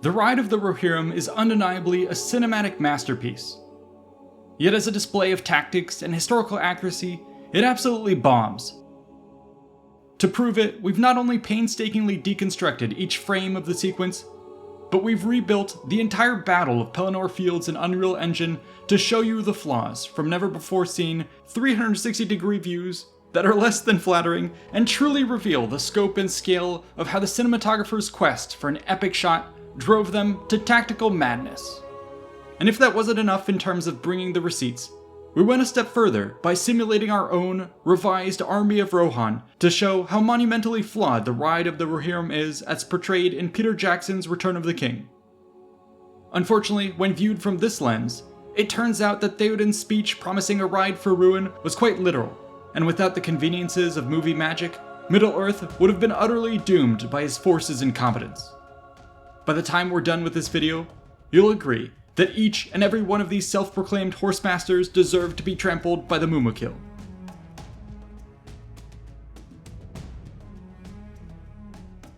The Ride of the Rohirrim is undeniably a cinematic masterpiece. Yet as a display of tactics and historical accuracy, it absolutely bombs. To prove it, we've not only painstakingly deconstructed each frame of the sequence, but we've rebuilt the entire Battle of Pelennor Fields in Unreal Engine to show you the flaws from never-before-seen 360-degree views that are less than flattering and truly reveal the scope and scale of how the cinematographer's quest for an epic shot drove them to tactical madness. And if that wasn't enough in terms of bringing the receipts, we went a step further by simulating our own revised Army of Rohan to show how monumentally flawed the Ride of the Rohirrim is as portrayed in Peter Jackson's Return of the King. Unfortunately, when viewed from this lens, it turns out that Theoden's speech promising a ride for ruin was quite literal, and without the conveniences of movie magic, Middle-earth would have been utterly doomed by his forces' incompetence. By the time we're done with this video, you'll agree that each and every one of these self-proclaimed horsemasters deserve to be trampled by the Mumakil.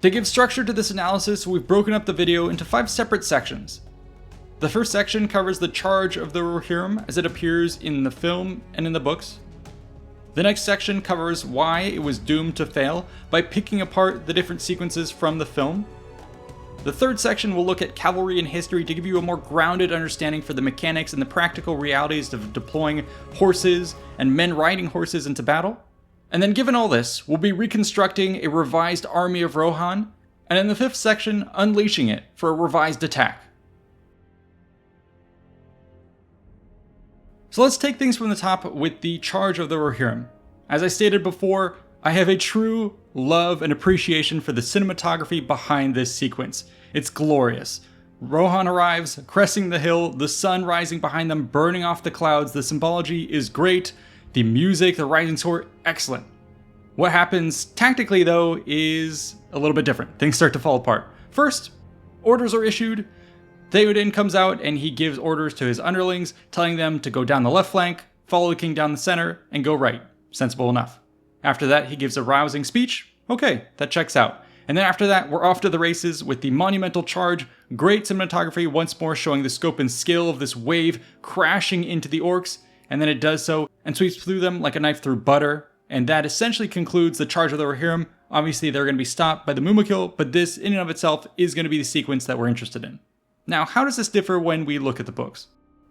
To give structure to this analysis, we've broken up the video into 5 separate sections. The first section covers the charge of the Rohirrim as it appears in the film and in the books. The next section covers why it was doomed to fail by picking apart the different sequences from the film. The third section will look at cavalry and history to give you a more grounded understanding for the mechanics and the practical realities of deploying horses and men riding horses into battle. And then given all this, we'll be reconstructing a revised Army of Rohan, and in the fifth section, unleashing it for a revised attack. So let's take things from the top with the charge of the Rohirrim. As I stated before, I have a true love and appreciation for the cinematography behind this sequence. It's glorious. Rohan arrives, cresting the hill, the sun rising behind them, burning off the clouds. The symbology is great. The music, the rising sword, excellent. What happens tactically, though, is a little bit different. Things start to fall apart. First, orders are issued. Theoden comes out and he gives orders to his underlings, telling them to go down the left flank, follow the king down the center, and go right. Sensible enough. After that, he gives a rousing speech. Okay, that checks out. And then after that, we're off to the races with the monumental charge. Great cinematography once more showing the scope and scale of this wave crashing into the orcs. And then it does so and sweeps through them like a knife through butter. And that essentially concludes the charge of the Rohirrim. Obviously, they're going to be stopped by the Mumakil, but this in and of itself is going to be the sequence that we're interested in. Now, how does this differ when we look at the books?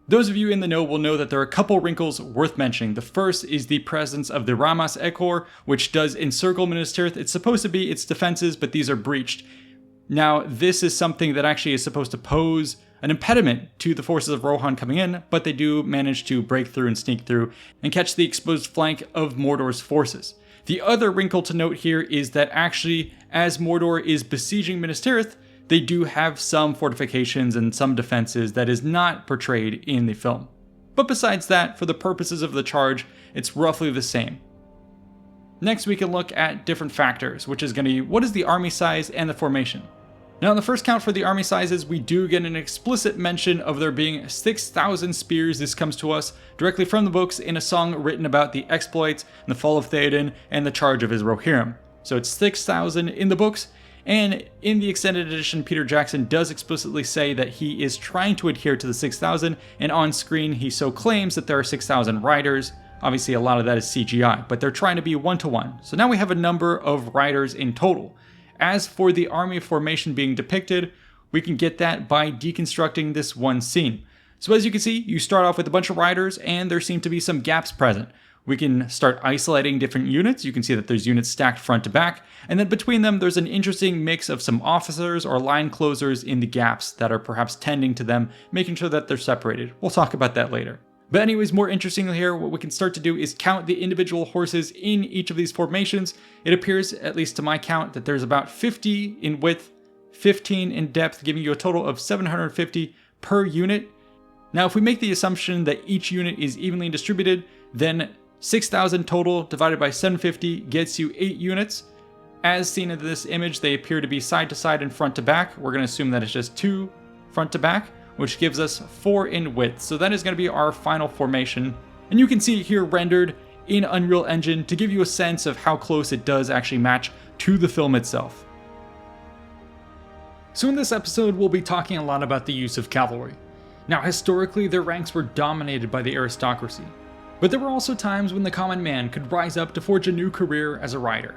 Those of you in the know will know that there are a couple wrinkles worth mentioning. The first is the presence of the Ramas Ekor, which does encircle Minas Tirith. It's supposed to be its defenses, but these are breached. Now, this is something that actually is supposed to pose an impediment to the forces of Rohan coming in, but they do manage to break through and sneak through and catch the exposed flank of Mordor's forces. The other wrinkle to note here is that actually, as Mordor is besieging Minas Tirith, they do have some fortifications and some defenses that is not portrayed in the film. But besides that, for the purposes of the charge, it's roughly the same. Next, we can look at different factors, which is going to be what is the army size and the formation. Now, in the first count for the army sizes, we do get an explicit mention of there being 6,000 spears. This comes to us directly from the books in a song written about the exploits and the fall of Theoden and the charge of his Rohirrim. So it's 6,000 in the books. And in the extended edition, Peter Jackson does explicitly say that he is trying to adhere to the 6,000, and on screen he so claims that there are 6,000 riders. Obviously a lot of that is CGI, but they're trying to be one-to-one. So now we have a number of riders in total. As for the army formation being depicted, we can get that by deconstructing this one scene. So as you can see, you start off with a bunch of riders, and there seem to be some gaps present. We can start isolating different units. You can see that there's units stacked front to back. And then between them, there's an interesting mix of some officers or line closers in the gaps that are perhaps tending to them, making sure that they're separated. We'll talk about that later. But anyways, more interestingly here, what we can start to do is count the individual horses in each of these formations. It appears, at least to my count, that there's about 50 in width, 15 in depth, giving you a total of 750 per unit. Now, if we make the assumption that each unit is evenly distributed, then 6,000 total divided by 750 gets you 8 units. As seen in this image, they appear to be side to side and front to back. We're going to assume that it's just 2 front to back, which gives us 4 in width. So that is going to be our final formation. And you can see it here rendered in Unreal Engine to give you a sense of how close it does actually match to the film itself. So in this episode, we'll be talking a lot about the use of cavalry. Now, historically, their ranks were dominated by the aristocracy, but there were also times when the common man could rise up to forge a new career as a rider.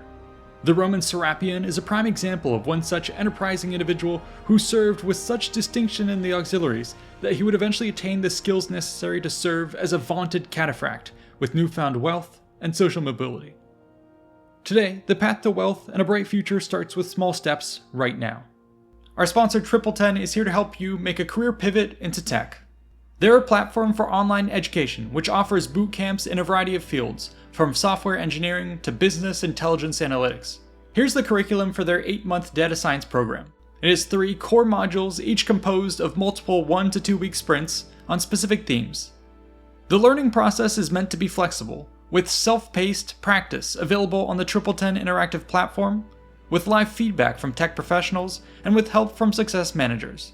The Roman Serapion is a prime example of one such enterprising individual who served with such distinction in the auxiliaries that he would eventually attain the skills necessary to serve as a vaunted cataphract with newfound wealth and social mobility. Today, the path to wealth and a bright future starts with small steps right now. Our sponsor Triple10 is here to help you make a career pivot into tech. They're a platform for online education which offers boot camps in a variety of fields, from software engineering to business intelligence analytics. Here's the curriculum for their 8-month data science program. It has 3 core modules, each composed of multiple 1 to 2 week sprints on specific themes. The learning process is meant to be flexible, with self-paced practice available on the Triple10 interactive platform, with live feedback from tech professionals, and with help from success managers.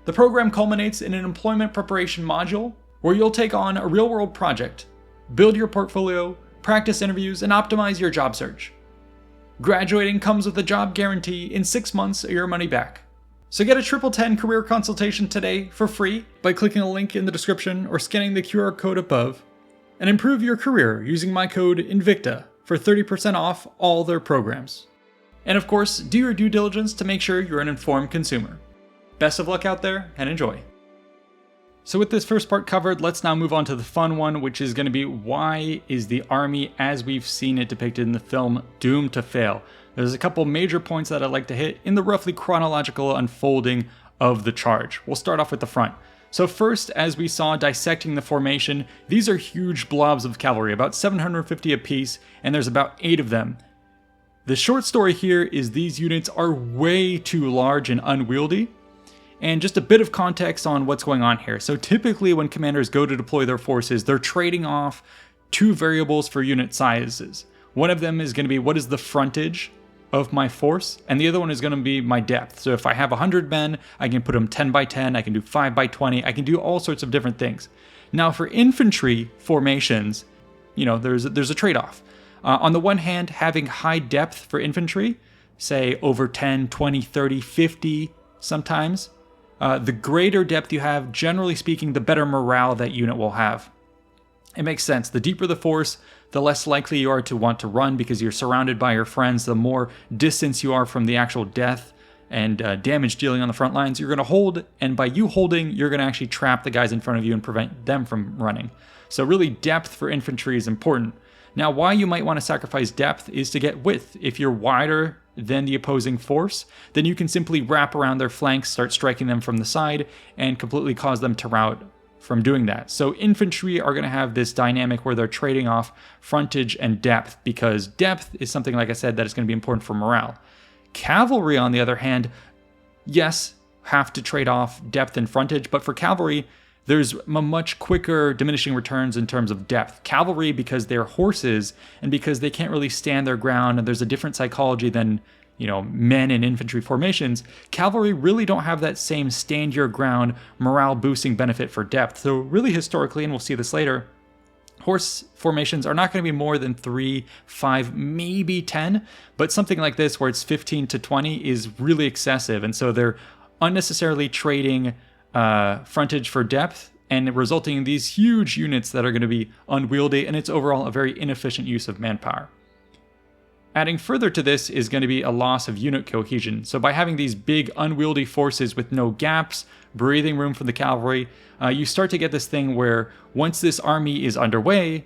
The program culminates in an employment preparation module where you'll take on a real-world project, build your portfolio, practice interviews, and optimize your job search. Graduating comes with a job guarantee in 6 months or your money back. So get a Triple10 career consultation today for free by clicking the link in the description or scanning the QR code above, and improve your career using my code Invicta for 30% off all their programs. And of course, do your due diligence to make sure you're an informed consumer. Best of luck out there, and enjoy. So with this first part covered, let's now move on to the fun one, which is going to be why is the army as we've seen it depicted in the film doomed to fail? There's a couple major points that I'd like to hit in the roughly chronological unfolding of the charge. We'll start off with the front. So first, as we saw dissecting the formation, these are huge blobs of cavalry, about 750 apiece, and there's about 8 of them. The short story here is these units are way too large and unwieldy. And just a bit of context on what's going on here. So typically when commanders go to deploy their forces, they're trading off 2 variables for unit sizes. One of them is going to be what is the frontage of my force, and the other one is going to be my depth. So if I have 100 men, I can put them 10 by 10, I can do 5 by 20, I can do all sorts of different things. Now for infantry formations, there's a trade-off. On the one hand, having high depth for infantry, say over 10, 20, 30, 50 sometimes, the greater depth you have, generally speaking, the better morale that unit will have. It makes sense. The deeper the force, the less likely you are to want to run because you're surrounded by your friends. The more distance you are from the actual death and damage dealing on the front lines, you're going to hold, and by you holding, you're going to actually trap the guys in front of you and prevent them from running. So really, depth for infantry is important. Now, why you might want to sacrifice depth is to get width. If you're wider than the opposing force, then you can simply wrap around their flanks, start striking them from the side, and completely cause them to rout from doing that. So infantry are going to have this dynamic where they're trading off frontage and depth, because depth is something, like I said, that is going to be important for morale. Cavalry, on the other hand, yes, have to trade off depth and frontage, but for cavalry, there's a much quicker diminishing returns in terms of depth. Cavalry, because they're horses and because they can't really stand their ground and there's a different psychology than, men in infantry formations, cavalry really don't have that same stand your ground morale boosting benefit for depth. So really historically, and we'll see this later, horse formations are not going to be more than 3, 5, maybe 10, but something like this where it's 15 to 20 is really excessive. And so they're unnecessarily trading frontage for depth and resulting in these huge units that are going to be unwieldy, and it's overall a very inefficient use of manpower. Adding further to this is going to be a loss of unit cohesion. So by having these big unwieldy forces with no gaps, breathing room for the cavalry, you start to get this thing where once this army is underway,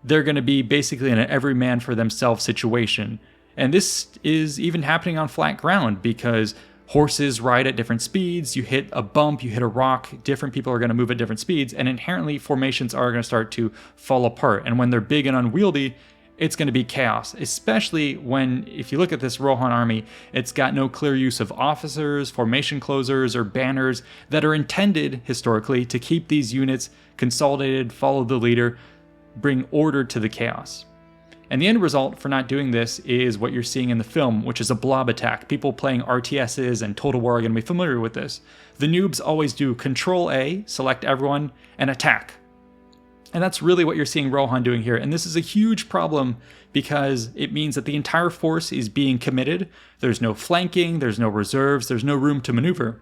they're going to be basically in an every man for themselves situation. And this is even happening on flat ground because horses ride at different speeds. You hit a bump, you hit a rock, different people are going to move at different speeds, and inherently formations are going to start to fall apart. And when they're big and unwieldy, it's going to be chaos, especially when, if you look at this Rohan army, it's got no clear use of officers, formation closers, or banners that are intended, historically, to keep these units consolidated, follow the leader, bring order to the chaos. And the end result for not doing this is what you're seeing in the film, which is a blob attack. People playing RTSs and Total War are going to be familiar with this. The noobs always do Control A, select everyone, and attack. And that's really what you're seeing Rohan doing here. And this is a huge problem because it means that the entire force is being committed. There's no flanking, there's no reserves, there's no room to maneuver.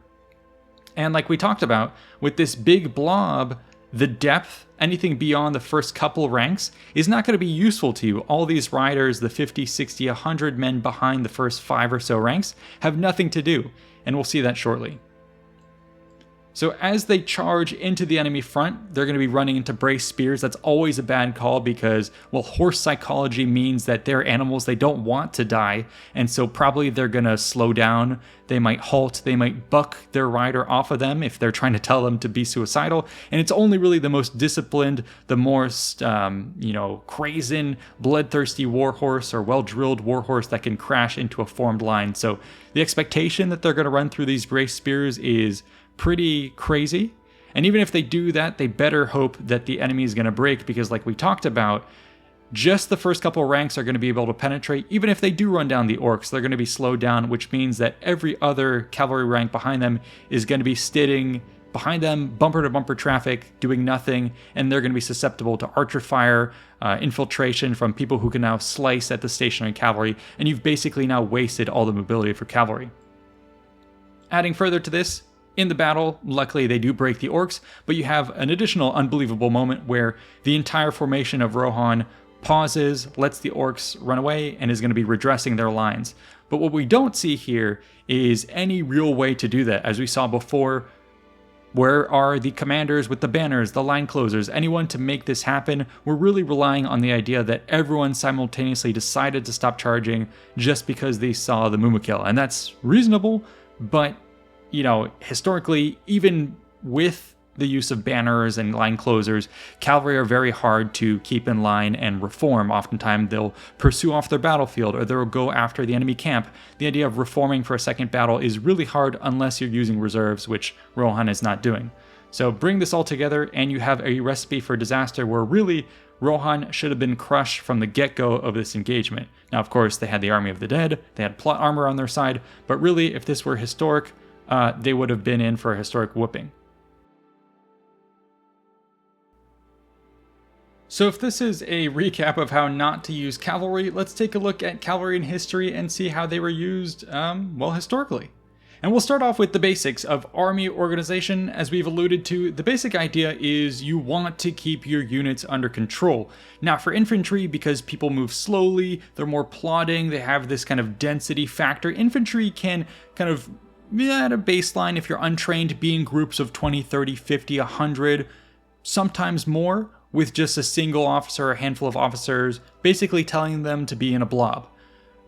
And like we talked about, with this big blob, the depth, anything beyond the first couple ranks, is not going to be useful to you. All these riders, the 50, 60, 100 men behind the first 5 or so ranks, have nothing to do. And we'll see that shortly. So as they charge into the enemy front, they're going to be running into braced spears. That's always a bad call because, well, horse psychology means that they're animals, they don't want to die, and so probably they're going to slow down. They might halt, they might buck their rider off of them if they're trying to tell them to be suicidal, and it's only really the most disciplined, the most, crazen, bloodthirsty warhorse or well-drilled warhorse that can crash into a formed line. So the expectation that they're going to run through these braced spears is pretty crazy. And even if they do that, they better hope that the enemy is going to break, because like we talked about, just the first couple ranks are going to be able to penetrate. Even if they do run down the orcs, they're going to be slowed down, which means that every other cavalry rank behind them is going to be sitting behind them, bumper to bumper traffic, doing nothing, and they're going to be susceptible to archer fire, infiltration from people who can now slice at the stationary cavalry, and you've basically now wasted all the mobility for cavalry. Adding further to this, in the battle, luckily they do break the orcs, but you have an additional unbelievable moment where the entire formation of Rohan pauses, lets the orcs run away, and is going to be redressing their lines. But what we don't see here is any real way to do that. As we saw before, where are the commanders with the banners, the line closers, anyone to make this happen? We're really relying on the idea that everyone simultaneously decided to stop charging just because they saw the Mumakil. And that's reasonable, but historically, even with the use of banners and line closers, cavalry are very hard to keep in line and reform. Oftentimes, they'll pursue off their battlefield or they'll go after the enemy camp. The idea of reforming for a second battle is really hard unless you're using reserves, which Rohan is not doing. So bring this all together and you have a recipe for disaster where really Rohan should have been crushed from the get-go of this engagement. Now, of course, they had the Army of the Dead, they had plot armor on their side, but really, if this were historic, they would have been in for a historic whooping. So if this is a recap of how not to use cavalry, let's take a look at cavalry in history and see how they were used, historically. And we'll start off with the basics of army organization. As we've alluded to, the basic idea is you want to keep your units under control. Now for infantry, because people move slowly, they're more plodding, they have this kind of density factor, infantry can kind of at a baseline, if you're untrained, be in groups of 20, 30, 50, 100, sometimes more, with just a single officer or a handful of officers, basically telling them to be in a blob.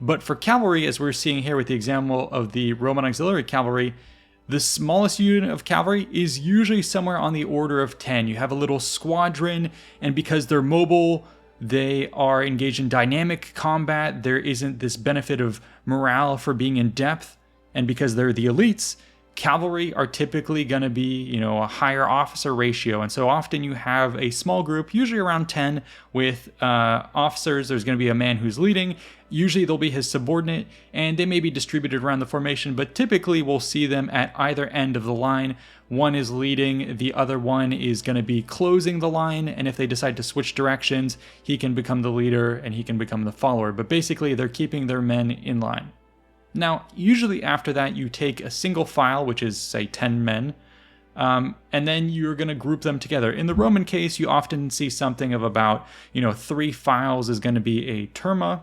But for cavalry, as we're seeing here with the example of the Roman auxiliary cavalry, the smallest unit of cavalry is usually somewhere on the order of 10. You have a little squadron, and because they're mobile, they are engaged in dynamic combat. There isn't this benefit of morale for being in depth. And because they're the elites, cavalry are typically going to be, a higher officer ratio. And so often you have a small group, usually around 10, with officers. There's going to be a man who's leading. Usually they'll be his subordinate, and they may be distributed around the formation, but typically we'll see them at either end of the line. One is leading, the other one is going to be closing the line, and if they decide to switch directions, he can become the leader and he can become the follower. But basically they're keeping their men in line. Now, usually after that, you take a single file, which is, say, 10 men, and then you're going to group them together. In the Roman case, you often see something of about, 3 files is going to be a terma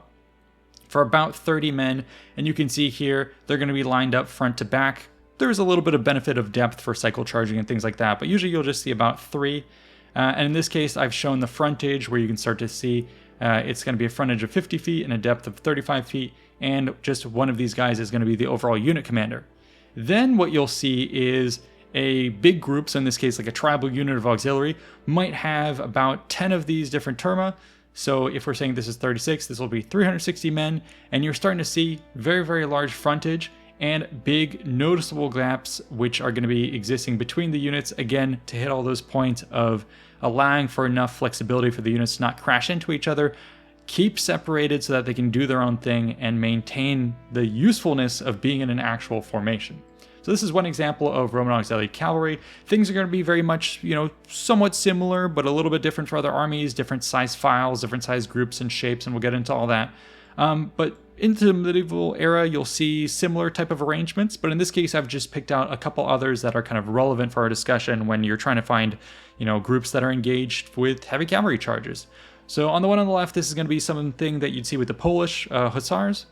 for about 30 men, and you can see here, they're going to be lined up front to back. There's a little bit of benefit of depth for cycle charging and things like that, but usually you'll just see about 3. And in this case, I've shown the frontage where you can start to see it's going to be a frontage of 50 feet and a depth of 35 feet. And just one of these guys is going to be the overall unit commander. Then what you'll see is a big group, so in this case like a tribal unit of auxiliary, might have about 10 of these different terma. So if we're saying this is 36, this will be 360 men, and you're starting to see very, very large frontage and big noticeable gaps which are going to be existing between the units, again, to hit all those points of allowing for enough flexibility for the units to not crash into each other, keep separated so that they can do their own thing and maintain the usefulness of being in an actual formation. So this is one example of Roman auxiliary cavalry. Things are going to be very much, somewhat similar, but a little bit different for other armies, different size files, different size groups and shapes, and we'll get into all that. But into the medieval era, you'll see similar type of arrangements, but in this case, I've just picked out a couple others that are kind of relevant for our discussion when you're trying to find, groups that are engaged with heavy cavalry charges. So on the one on the left, this is going to be something that you'd see with the Polish hussars.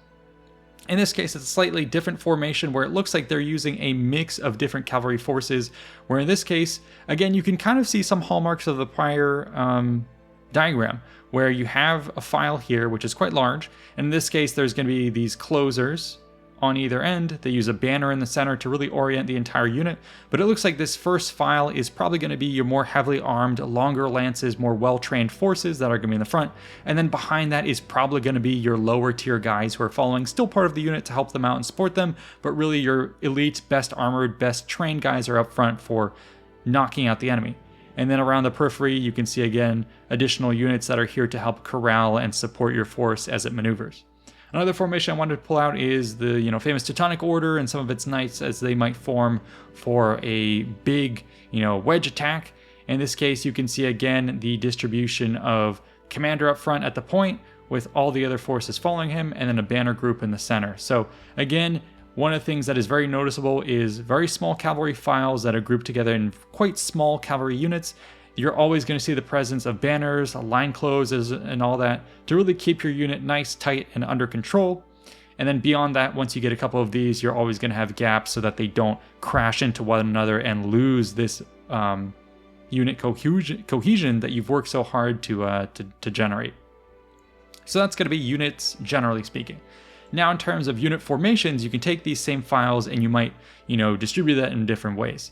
In this case, it's a slightly different formation where it looks like they're using a mix of different cavalry forces, where in this case, again, you can kind of see some hallmarks of the prior diagram, where you have a file here, which is quite large, and in this case, there's going to be these closers on either end. They use a banner in the center to really orient the entire unit, but it looks like this first file is probably going to be your more heavily armed, longer lances, more well-trained forces that are going to be in the front, and then behind that is probably going to be your lower tier guys who are following, still part of the unit to help them out and support them, but really your elite, best armored, best trained guys are up front for knocking out the enemy. And then around the periphery, you can see again additional units that are here to help corral and support your force as it maneuvers. Another formation I wanted to pull out is the famous Teutonic Order and some of its knights as they might form for a big wedge attack. In this case, you can see again the distribution of commander up front at the point with all the other forces following him, and then a banner group in the center. So again, one of the things that is very noticeable is very small cavalry files that are grouped together in quite small cavalry units. You're always going to see the presence of banners, line closes, and all that to really keep your unit nice, tight, and under control. And then beyond that, once you get a couple of these, you're always going to have gaps so that they don't crash into one another and lose this unit cohesion that you've worked so hard to generate. So that's going to be units, generally speaking. Now, in terms of unit formations, you can take these same files and you might, distribute that in different ways.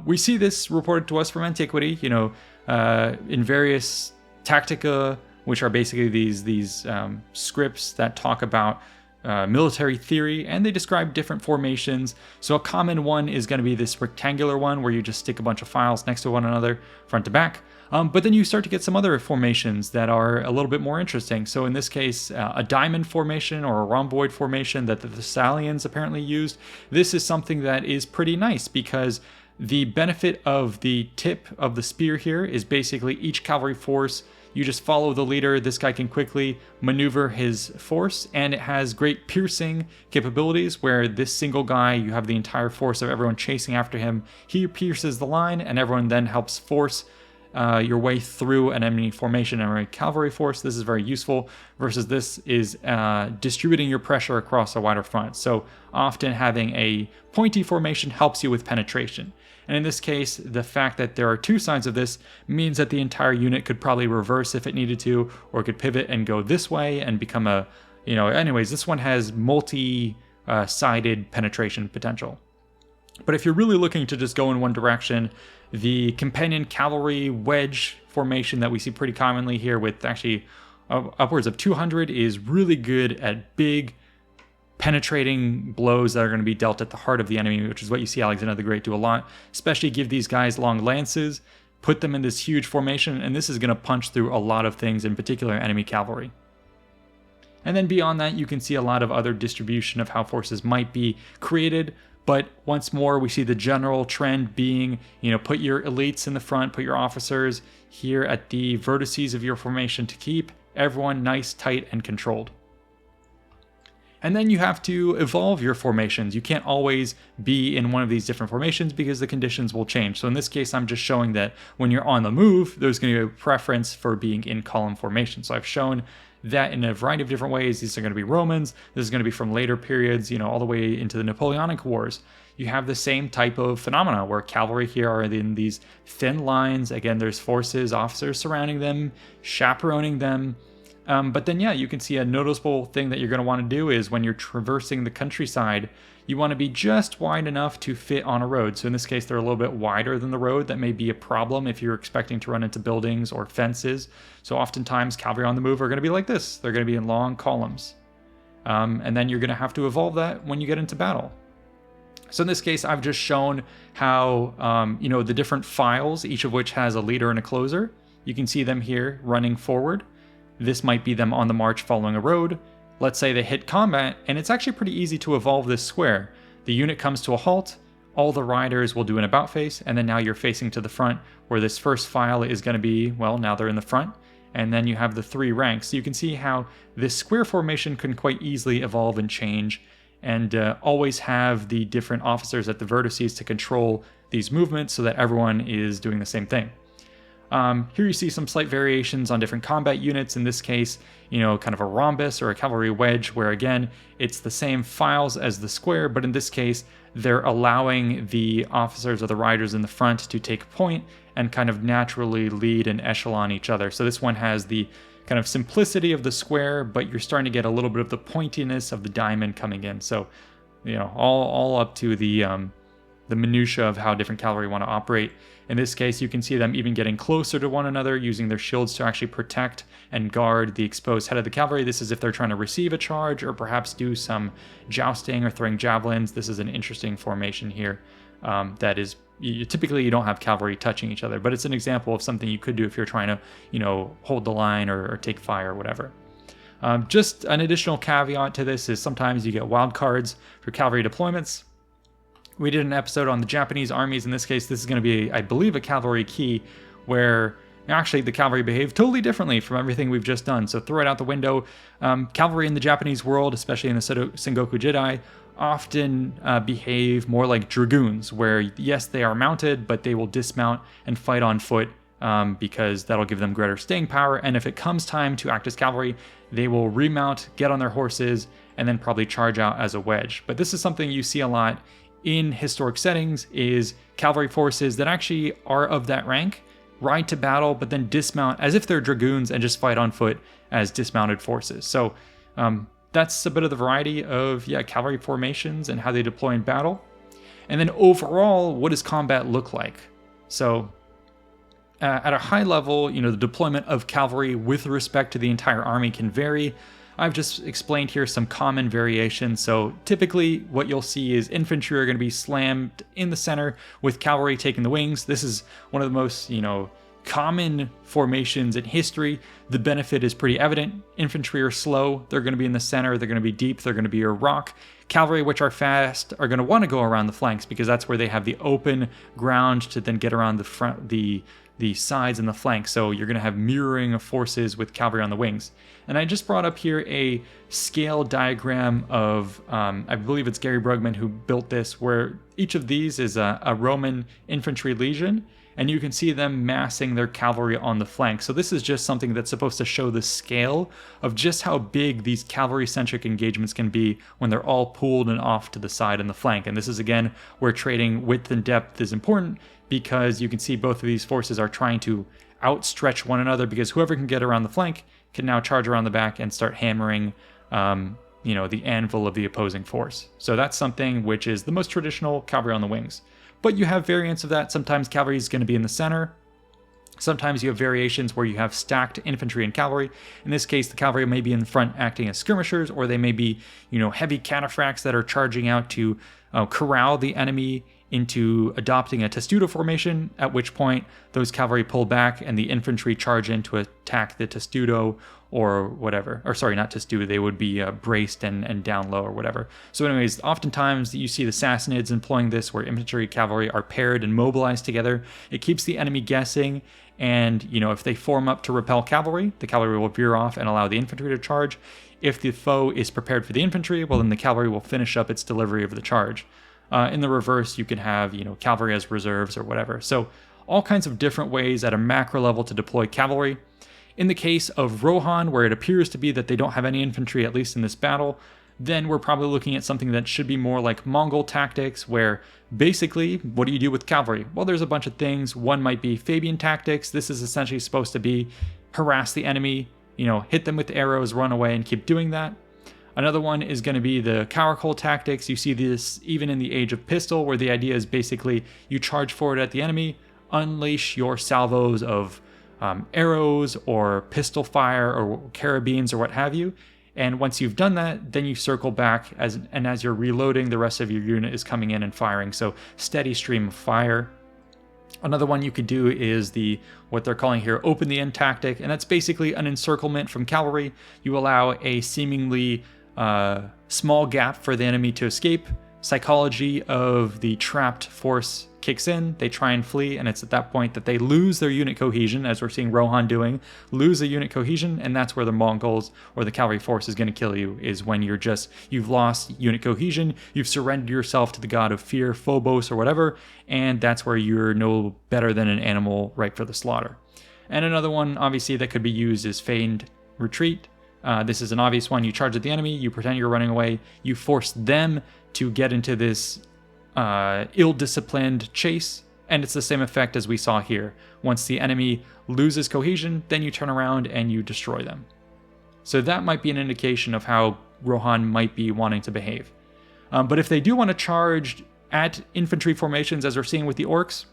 We see this reported to us from antiquity, in various tactica, which are basically these scripts that talk about military theory, and they describe different formations. So a common one is going to be this rectangular one where you just stick a bunch of files next to one another, front to back. But then you start to get some other formations that are a little bit more interesting. So in this case, a diamond formation or a rhomboid formation that the Thessalians apparently used. This is something that is pretty nice because the benefit of the tip of the spear here is basically each cavalry force, you just follow the leader. This guy can quickly maneuver his force, and it has great piercing capabilities where this single guy, you have the entire force of everyone chasing after him. He pierces the line, and everyone then helps force your way through an enemy formation and a cavalry force. This is very useful versus this is distributing your pressure across a wider front. So often having a pointy formation helps you with penetration. And in this case, the fact that there are two sides of this means that the entire unit could probably reverse if it needed to, or it could pivot and go this way and become a, anyways, this one has multi-sided penetration potential. But if you're really looking to just go in one direction, the companion cavalry wedge formation that we see pretty commonly here with actually upwards of 200 is really good at big penetrating blows that are going to be dealt at the heart of the enemy, which is what you see Alexander the Great do a lot, especially give these guys long lances, put them in this huge formation, and this is going to punch through a lot of things, in particular enemy cavalry. And then beyond that, you can see a lot of other distribution of how forces might be created. But once more, we see the general trend being, put your elites in the front, put your officers here at the vertices of your formation to keep everyone nice, tight, and controlled. And then you have to evolve your formations. You can't always be in one of these different formations because the conditions will change. So in this case, I'm just showing that when you're on the move, there's going to be a preference for being in column formation. So I've shown that in a variety of different ways. These are going to be Romans. This is going to be from later periods, all the way into the Napoleonic Wars. You have the same type of phenomena where cavalry here are in these thin lines. Again, there's forces, officers surrounding them, chaperoning them. But then, you can see a noticeable thing that you're going to want to do is when you're traversing the countryside, you want to be just wide enough to fit on a road. So in this case, they're a little bit wider than the road. That may be a problem if you're expecting to run into buildings or fences. So oftentimes, cavalry on the move are going to be like this. They're going to be in long columns. And then you're going to have to evolve that when you get into battle. So in this case, I've just shown how, the different files, each of which has a leader and a closer. You can see them here running forward. This might be them on the march following a road. Let's say they hit combat, and it's actually pretty easy to evolve this square. the unit comes to a halt, all the riders will do an about face, and then now you're facing to the front, where this first file is going to be, well, now they're in the front, and then you have the 3 ranks. So you can see how this square formation can quite easily evolve and change, and always have the different officers at the vertices to control these movements so that everyone is doing the same thing. Here you see some slight variations on different combat units. In this case, kind of a rhombus or a cavalry wedge, where again, it's the same files as the square, but in this case, they're allowing the officers or the riders in the front to take point and kind of naturally lead and echelon each other. So this one has the kind of simplicity of the square, but you're starting to get a little bit of the pointiness of the diamond coming in. So, all up to the minutia of how different cavalry want to operate. In this case, you can see them even getting closer to one another, using their shields to actually protect and guard the exposed head of the cavalry. This is if they're trying to receive a charge or perhaps do some jousting or throwing javelins. This is an interesting formation here that is, typically you don't have cavalry touching each other, but it's an example of something you could do if you're trying to, hold the line or take fire or whatever. Just an additional caveat to this is sometimes you get wild cards for cavalry deployments. We did an episode on the Japanese armies. In this case, this is going to be, I believe, a cavalry key where actually the cavalry behave totally differently from everything we've just done. So throw it out the window. Cavalry in the Japanese world, especially in the Sengoku Jidai, often behave more like dragoons, where yes, they are mounted, but they will dismount and fight on foot because that'll give them greater staying power. And if it comes time to act as cavalry, they will remount, get on their horses, and then probably charge out as a wedge. But this is something you see a lot in historic settings, is cavalry forces that actually are of that rank ride to battle, but then dismount as if they're dragoons and just fight on foot as dismounted forces. So that's a bit of the variety of cavalry formations and how they deploy in battle. And then overall, what does combat look like? So at a high level, the deployment of cavalry with respect to the entire army can vary. I've just explained here some common variations. So typically what you'll see is infantry are going to be slammed in the center with cavalry taking the wings. This is one of the most, common formations in history. The benefit is pretty evident. Infantry are slow. They're going to be in the center. They're going to be deep. They're going to be a rock. Cavalry, which are fast, are going to want to go around the flanks because that's where they have the open ground to then get around the front, the sides and the flanks. So you're going to have mirroring of forces with cavalry on the wings. And I just brought up here a scale diagram of, I believe it's Gary Brugman who built this, where each of these is a Roman infantry legion, and you can see them massing their cavalry on the flank. So this is just something that's supposed to show the scale of just how big these cavalry-centric engagements can be when they're all pooled and off to the side and the flank. And this is, again, where trading width and depth is important, because you can see both of these forces are trying to outstretch one another, because whoever can get around the flank can now charge around the back and start hammering, the anvil of the opposing force. So that's something which is the most traditional cavalry on the wings. But you have variants of that. Sometimes cavalry is going to be in the center. Sometimes you have variations where you have stacked infantry and cavalry. In this case, the cavalry may be in front acting as skirmishers, or they may be, heavy cataphracts that are charging out to corral the enemy into adopting a testudo formation, at which point those cavalry pull back and the infantry charge in to attack the testudo or whatever. Or sorry, not testudo, they would be braced and down low or whatever. So anyways, oftentimes you see the Sassanids employing this, where infantry and cavalry are paired and mobilized together. It keeps the enemy guessing, and if they form up to repel cavalry, the cavalry will veer off and allow the infantry to charge. If the foe is prepared for the infantry, well, then the cavalry will finish up its delivery of the charge. In the reverse, you can have, cavalry as reserves or whatever. So all kinds of different ways at a macro level to deploy cavalry. In the case of Rohan, where it appears to be that they don't have any infantry, at least in this battle, then we're probably looking at something that should be more like Mongol tactics, where basically, what do you do with cavalry? Well, there's a bunch of things. One might be Fabian tactics. This is essentially supposed to be harass the enemy, hit them with arrows, run away, and keep doing that. Another one is going to be the Caracol tactics. You see this even in the Age of Pistol, where the idea is basically you charge forward at the enemy, unleash your salvos of arrows or pistol fire or carabines or what have you. And once you've done that, then you circle back, as you're reloading, the rest of your unit is coming in and firing. So steady stream of fire. Another one you could do is what they're calling here open the end tactic, and that's basically an encirclement from cavalry. You allow a seemingly small gap for the enemy to escape. psychology of the trapped force kicks in, they try and flee, and it's at that point that they lose their unit cohesion, as we're seeing Rohan doing, lose a unit cohesion, and that's where the Mongols or the cavalry force is going to kill you, is when you've lost unit cohesion, you've surrendered yourself to the god of fear, Phobos or whatever, and that's where you're no better than an animal ripe for the slaughter. And another one, obviously, that could be used is feigned retreat. This is an obvious one. You charge at the enemy, you pretend you're running away, you force them to get into this ill-disciplined chase, and it's the same effect as we saw here. Once the enemy loses cohesion, then you turn around and you destroy them. So that might be an indication of how Rohan might be wanting to behave. But if they do want to charge at infantry formations, as we're seeing with the orcs,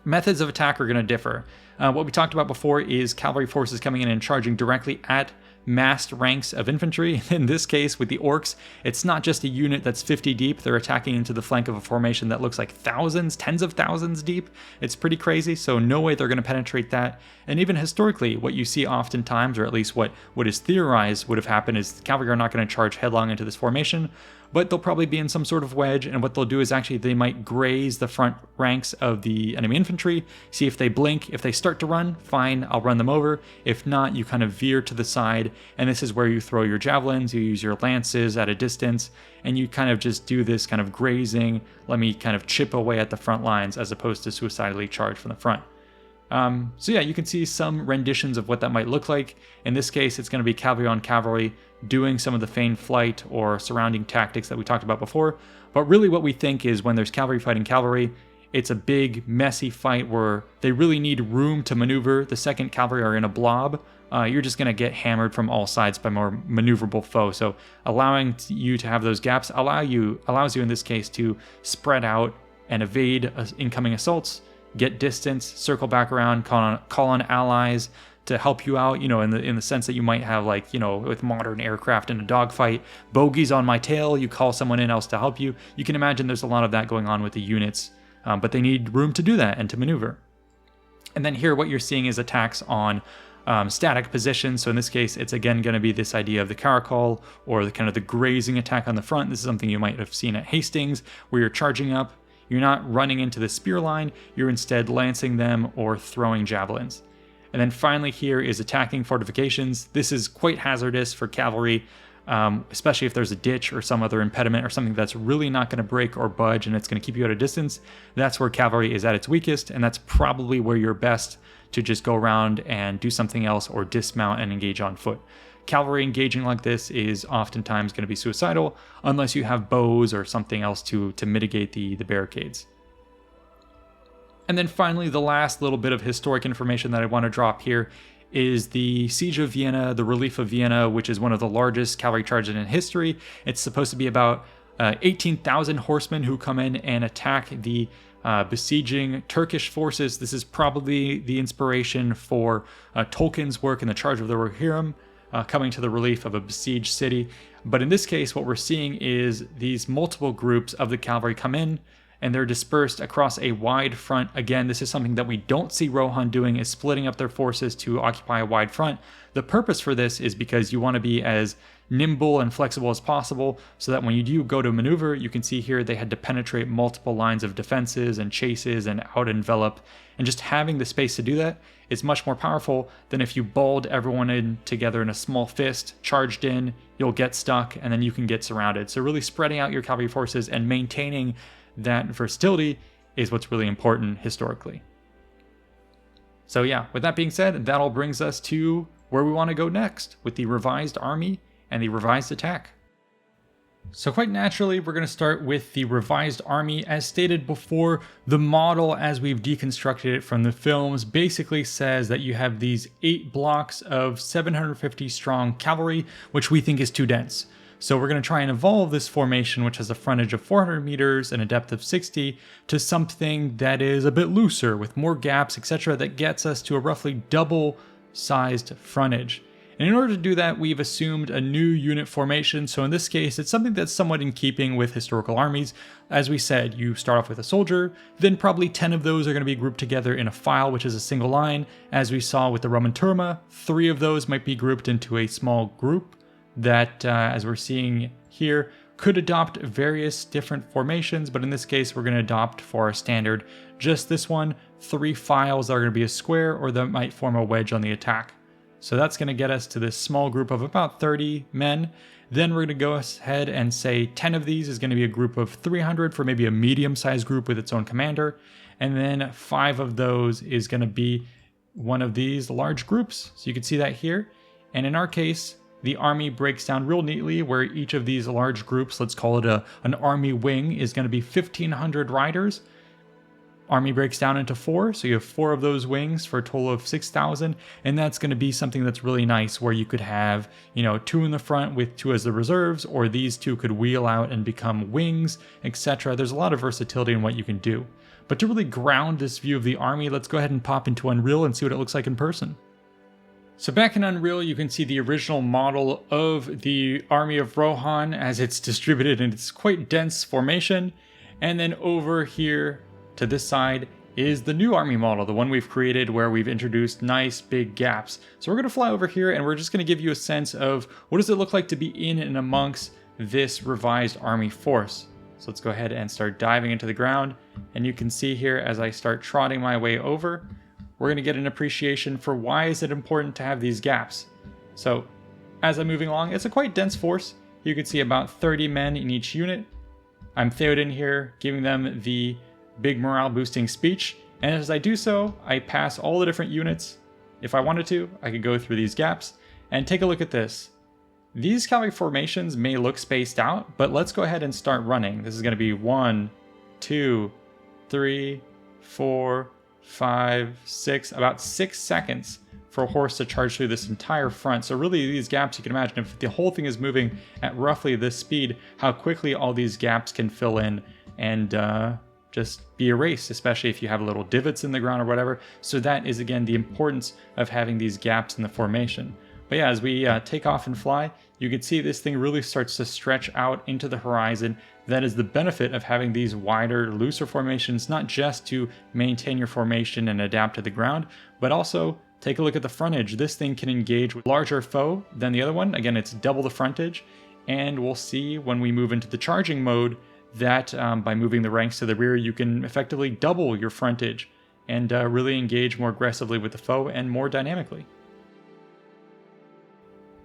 methods of attack are going to differ. What we talked about before is cavalry forces coming in and charging directly at massed ranks of infantry. In this case, with the orcs, it's not just a unit that's 50 deep. They're attacking into the flank of a formation that looks like thousands, tens of thousands deep. It's pretty crazy, so no way they're going to penetrate that. And even historically, what you see oftentimes, or at least what is theorized would have happened, is the cavalry are not going to charge headlong into this formation, but they'll probably be in some sort of wedge, and what they'll do is actually they might graze the front ranks of the enemy infantry, see if they blink. If they start to run, fine, I'll run them over. If not, you kind of veer to the side, and this is where you throw your javelins, you use your lances at a distance, and you kind of just do this kind of grazing, let me kind of chip away at the front lines as opposed to suicidally charge from the front. So yeah, you can see some renditions of what that might look like. In this case, it's going to be cavalry on cavalry doing some of the feigned flight or surrounding tactics that we talked about before. But really what we think is when there's cavalry fighting cavalry, it's a big, messy fight where they really need room to maneuver. The second cavalry are in a blob. You're just going to get hammered from all sides by more maneuverable foe. So allowing you to have those gaps allows you in this case to spread out and evade incoming assaults, get distance, circle back around, call on allies to help you out, in the sense that you might have, like, with modern aircraft in a dogfight, bogeys on my tail, you call someone in else to help you. You can imagine there's a lot of that going on with the units, but they need room to do that and to maneuver. And then here what you're seeing is attacks on static positions. So in this case, it's again going to be this idea of the caracol or the grazing attack on the front. This is something you might have seen at Hastings, where you're charging up. You're not running into the spear line, you're instead lancing them or throwing javelins. And then finally here is attacking fortifications. This is quite hazardous for cavalry, especially if there's a ditch or some other impediment or something that's really not going to break or budge and it's going to keep you at a distance. That's where cavalry is at its weakest, and that's probably where you're best to just go around and do something else or dismount and engage on foot. Cavalry engaging like this is oftentimes going to be suicidal unless you have bows or something else to mitigate the barricades. And then finally, the last little bit of historic information that I want to drop here is the Siege of Vienna, the Relief of Vienna, which is one of the largest cavalry charges in history. It's supposed to be about 18,000 horsemen who come in and attack the besieging Turkish forces. This is probably the inspiration for Tolkien's work in the Charge of the Rohirrim, coming to the relief of a besieged city. But in this case, what we're seeing is these multiple groups of the cavalry come in, and they're dispersed across a wide front. Again, this is something that we don't see Rohan doing, is splitting up their forces to occupy a wide front. The purpose for this is because you want to be as nimble and flexible as possible, so that when you do go to maneuver, you can see here they had to penetrate multiple lines of defenses and chases and out envelop, and just having the space to do that is much more powerful than if you balled everyone in together in a small fist, charged in, you'll get stuck, and then you can get surrounded. So really spreading out your cavalry forces and maintaining that versatility is what's really important historically. So yeah, with that being said, that all brings us to where we want to go next with the revised army and the revised attack. So quite naturally, we're going to start with the revised army. As stated before, the model as we've deconstructed it from the films basically says that you have these 8 blocks of 750 strong cavalry, which we think is too dense. So we're going to try and evolve this formation, which has a frontage of 400 meters and a depth of 60, to something that is a bit looser with more gaps, etc., that gets us to a roughly double-sized frontage. And in order to do that, we've assumed a new unit formation. So in this case, it's something that's somewhat in keeping with historical armies. As we said, you start off with a soldier, then probably 10 of those are going to be grouped together in a file, which is a single line. As we saw with the Roman Turma, 3 of those might be grouped into a small group that, as we're seeing here, could adopt various different formations, but in this case, we're going to adopt for our standard just this one, 3 files that are going to be a square or that might form a wedge on the attack. So that's going to get us to this small group of about 30 men. Then we're going to go ahead and say 10 of these is going to be a group of 300 for maybe a medium-sized group with its own commander. And then 5 of those is going to be one of these large groups. So you can see that here. And in our case, the army breaks down real neatly where each of these large groups, let's call it an army wing, is going to be 1,500 riders. Army breaks down into 4, so you have 4 of those wings for a total of 6,000, and that's going to be something that's really nice where you could have, 2 in the front with 2 as the reserves, or these 2 could wheel out and become wings, etc. There's a lot of versatility in what you can do. But to really ground this view of the army, let's go ahead and pop into Unreal and see what it looks like in person. So back in Unreal, you can see the original model of the Army of Rohan as it's distributed in its quite dense formation, and then over here to this side is the new army model, the one we've created where we've introduced nice big gaps. So we're going to fly over here and we're just going to give you a sense of what does it look like to be in and amongst this revised army force. So let's go ahead and start diving into the ground. And you can see here as I start trotting my way over, we're going to get an appreciation for why is it important to have these gaps. So as I'm moving along, it's a quite dense force. You can see about 30 men in each unit. I'm Theoden here, giving them the big morale boosting speech, and as I do so, I pass all the different units. If I wanted to, I could go through these gaps and take a look at this. These cavalry formations may look spaced out, but let's go ahead and start running. This is going to be 1, 2, 3, 4, 5, 6, about 6 seconds for a horse to charge through this entire front. So really these gaps, you can imagine if the whole thing is moving at roughly this speed, how quickly all these gaps can fill in and just be erased, especially if you have little divots in the ground or whatever. So that is, again, the importance of having these gaps in the formation. But yeah, as we take off and fly, you can see this thing really starts to stretch out into the horizon. That is the benefit of having these wider, looser formations, not just to maintain your formation and adapt to the ground, but also take a look at the frontage. This thing can engage with larger foe than the other one. Again, it's double the frontage. And we'll see when we move into the charging mode that by moving the ranks to the rear, you can effectively double your frontage and really engage more aggressively with the foe and more dynamically.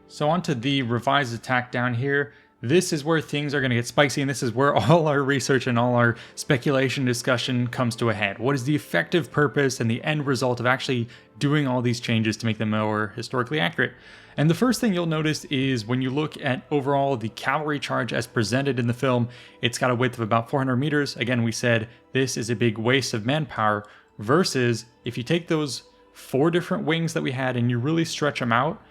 So onto the revised attack down here. This is where things are going to get spicy, and this is where all our research and all our speculation discussion comes to a head. What is the effective purpose and the end result of actually doing all these changes to make them more historically accurate? And the first thing you'll notice is when you look at overall the cavalry charge as presented in the film, it's got a width of about 400 meters. Again, we said this is a big waste of manpower versus if you take those 4 different wings that we had and you really stretch them out,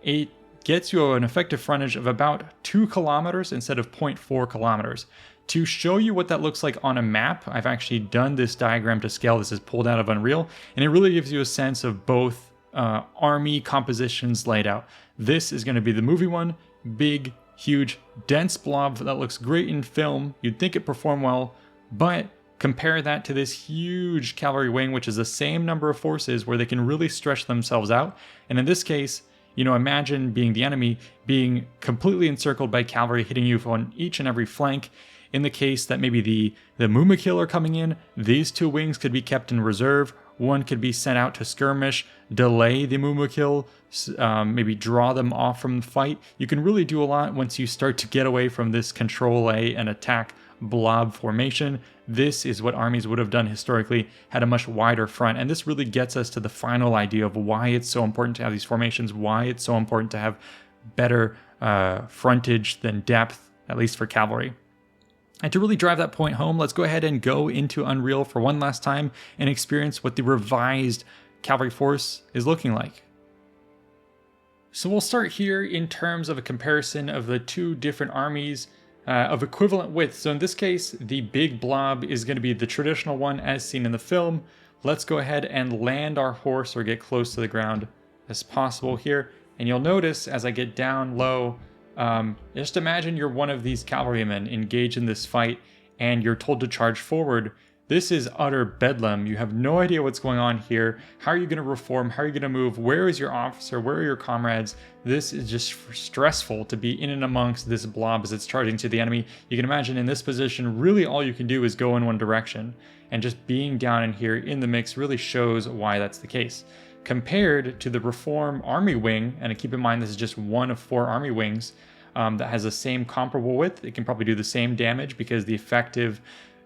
it gets you an effective frontage of about 2 kilometers instead of 0.4 kilometers. To show you what that looks like on a map, I've actually done this diagram to scale. This is pulled out of Unreal, and it really gives you a sense of both army compositions laid out. This is going to be the movie one, big, huge, dense blob that looks great in film. You'd think it performed well, but compare that to this huge cavalry wing, which is the same number of forces where they can really stretch themselves out. And in this case, imagine being the enemy, being completely encircled by cavalry hitting you on each and every flank. In the case that maybe the Mumakil are coming in, these 2 wings could be kept in reserve. One could be sent out to skirmish, delay the Mumakil, maybe draw them off from the fight. You can really do a lot once you start to get away from this control A and attack blob formation. This is what armies would have done historically, had a much wider front. And this really gets us to the final idea of why it's so important to have these formations, why it's so important to have better frontage than depth, at least for cavalry. And to really drive that point home, let's go ahead and go into Unreal for one last time and experience what the revised cavalry force is looking like. So we'll start here in terms of a comparison of the 2 different armies of equivalent width. So in this case, the big blob is going to be the traditional one as seen in the film. Let's go ahead and land our horse or get close to the ground as possible here. And you'll notice as I get down low, just imagine you're one of these cavalrymen engaged in this fight and you're told to charge forward. This is utter bedlam. You have no idea what's going on here. How are you going to reform? How are you going to move? Where is your officer? Where are your comrades? This is just stressful to be in and amongst this blob as it's charging to the enemy. You can imagine in this position, really all you can do is go in one direction. And just being down in here in the mix really shows why that's the case. Compared to the Reform army wing, and keep in mind this is just one of 4 army wings that has the same comparable width. It can probably do the same damage because the effective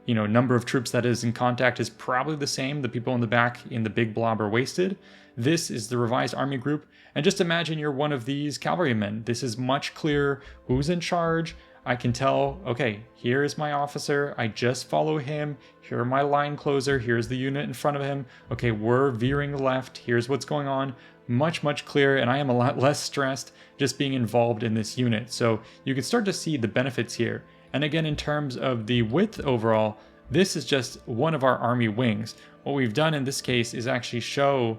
number of troops that is in contact is probably the same. The people in the back in the big blob are wasted. This is the revised army group. And just imagine you're one of these cavalrymen. This is much clearer who's in charge. I can tell, okay, here is my officer. I just follow him. Here are my line closer. Here's the unit in front of him. Okay, we're veering left. Here's what's going on. Much, much clearer. And I am a lot less stressed just being involved in this unit. So you can start to see the benefits here. And again, in terms of the width overall, this is just one of our army wings. What we've done in this case is actually show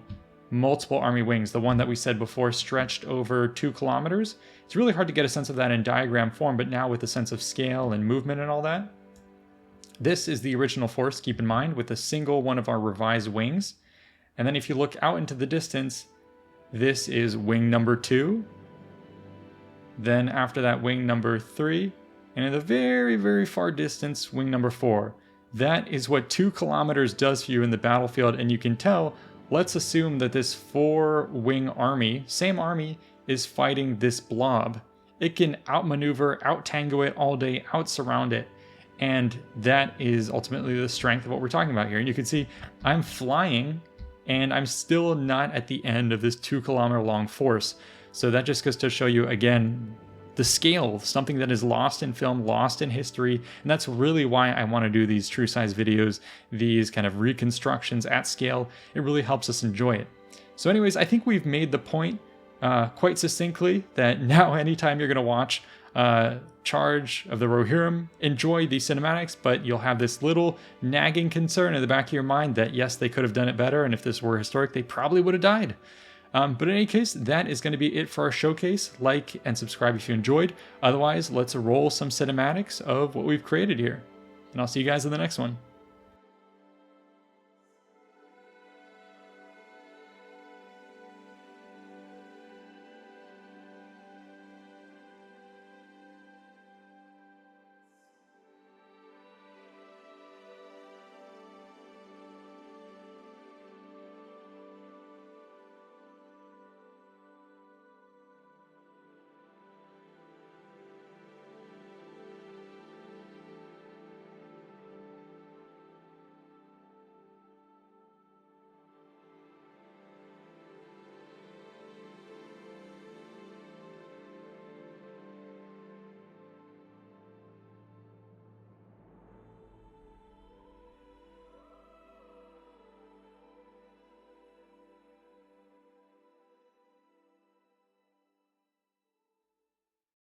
multiple army wings. The one that we said before stretched over 2 kilometers. It's really hard to get a sense of that in diagram form, but now with a sense of scale and movement and all that. This is the original force, keep in mind, with a single one of our revised wings. And then if you look out into the distance, this is wing number 2. Then after that, wing number 3. And in the very, very far distance, wing number 4. That is what 2 kilometers does for you in the battlefield. And you can tell, let's assume that this 4-wing army, same army, is fighting this blob. It can outmaneuver, out-tango it all day, out-surround it. And that is ultimately the strength of what we're talking about here. And you can see I'm flying and I'm still not at the end of this 2 kilometer long force. So that just goes to show you, again, the scale, something that is lost in film, lost in history. And that's really why I want to do these true size videos, these kind of reconstructions at scale. It really helps us enjoy it. So anyways, I think we've made the point quite succinctly that now anytime you're going to watch Charge of the Rohirrim, enjoy the cinematics, but you'll have this little nagging concern in the back of your mind that yes, they could have done it better. And if this were historic, they probably would have died. But in any case, that is going to be it for our showcase. Like and subscribe if you enjoyed. Otherwise, let's roll some cinematics of what we've created here. And I'll see you guys in the next one.